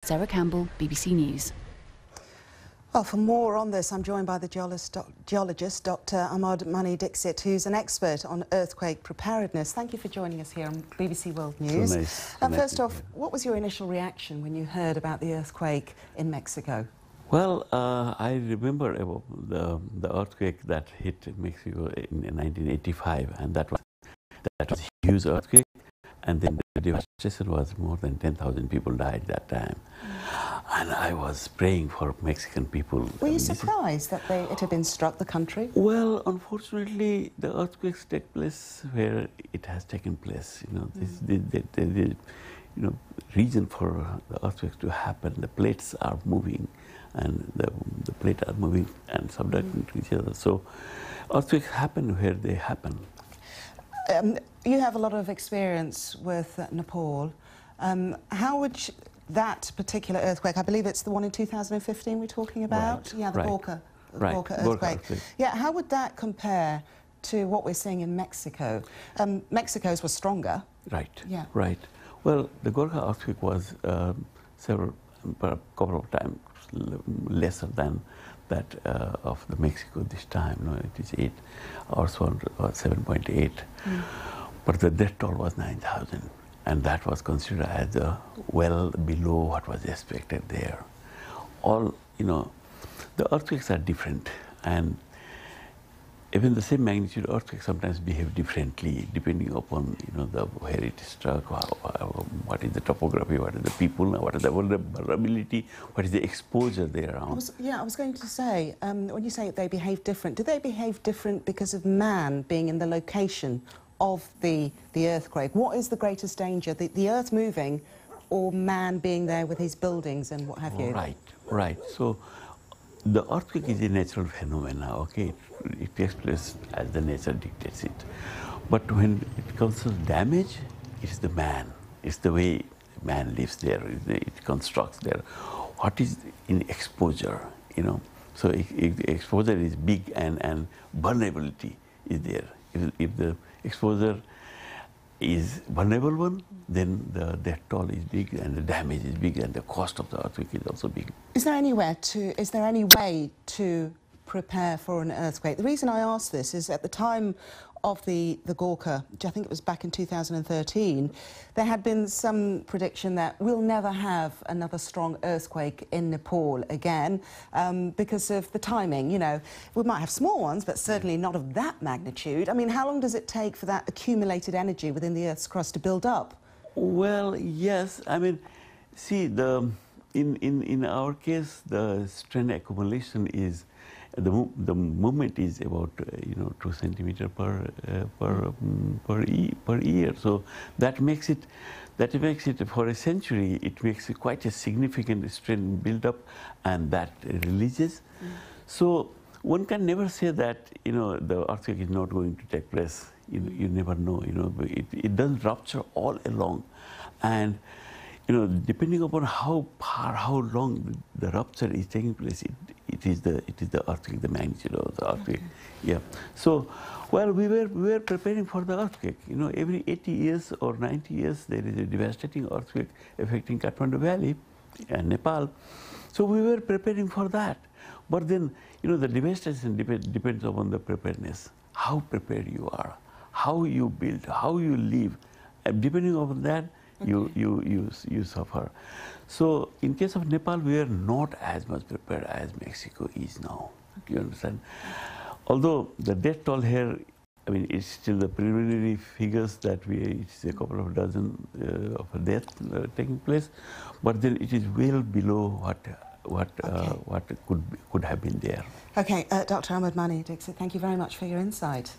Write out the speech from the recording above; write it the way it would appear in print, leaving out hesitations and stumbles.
Sarah Campbell, BBC News. Well, for more on this, I'm joined by the geologist, Dr. Amod Mani Dixit, who's an expert on earthquake preparedness. Thank you for joining us here on BBC World News. So nice. First off, what was your initial reaction when you heard about the earthquake in Mexico? Well, I remember about the earthquake that hit Mexico in 1985, and that was a huge earthquake, and then the devastation was more than 10,000 people died that time. And I was praying for Mexican people. Were you surprised that it had been struck, the country? Well, unfortunately, the earthquakes take place where it has taken place. You know, the reason for the earthquakes to happen, the plates are moving, and the plates are moving and subducting to each other. So earthquakes happen where they happen. You have a lot of experience with Nepal. How would that particular earthquake, I believe it's the one in 2015 we're talking about? Right. Yeah, the Gorkha earthquake. Gorkha earthquake. Yeah, how would that compare to what we're seeing in Mexico? Mexico's was stronger. Right, yeah. Right. Well, the Gorkha earthquake was a couple of times lesser than that of the Mexico this time. No, it is 8 or so, or 7.8. But the death toll was 9,000. And that was considered as well below what was expected there. All, the earthquakes are different, and even the same magnitude earthquakes sometimes behave differently depending upon, where it is struck, what is the topography, what is the people, what is the vulnerability, what is the exposure there around. I was going to say, when you say they behave different, do they behave different because of man being in the location of the earthquake? What is the greatest danger, the earth moving or man being there with his buildings and what have you? Right. So the earthquake is a natural phenomenon, okay? It takes place as the nature dictates it. But when it comes to damage, it's the man. It's the way man lives there. It constructs there. What is in exposure, So if the exposure is big and vulnerability is there. If the exposure is vulnerable one, then the death toll is big and the damage is big and the cost of the earthquake is also big. Is there any way to prepare for an earthquake? The reason I ask this is at the time of the Gorkha, which I think it was back in 2013, there had been some prediction that we'll never have another strong earthquake in Nepal again because of the timing. We might have small ones, but certainly not of that magnitude. I mean, how long does it take for that accumulated energy within the Earth's crust to build up? Well, yes. I mean, see, in our case, the strain accumulation is the movement is about 2 centimeters per year. So that makes it for a century. It makes it quite a significant strain build up, and that releases. So one can never say that the earthquake is not going to take place. You never know. It does rupture all along, and depending upon how long the rupture is taking place, it is the earthquake, the magnitude of the earthquake. Okay. Yeah. So, well, we were preparing for the earthquake. Every 80 years or 90 years there is a devastating earthquake affecting Kathmandu Valley and Nepal. So we were preparing for that. But then, the devastation depends upon the preparedness. How prepared you are, how you build, how you live, and depending upon that, you suffer. So in case of Nepal, we are not as much prepared as Mexico is now. Do you understand? Although the death toll here, I mean, it's still the preliminary figures that it's a couple of dozen of deaths taking place, but then it is well below what could have been there. Okay, Dr. Amod Mani Dixit, thank you very much for your insight.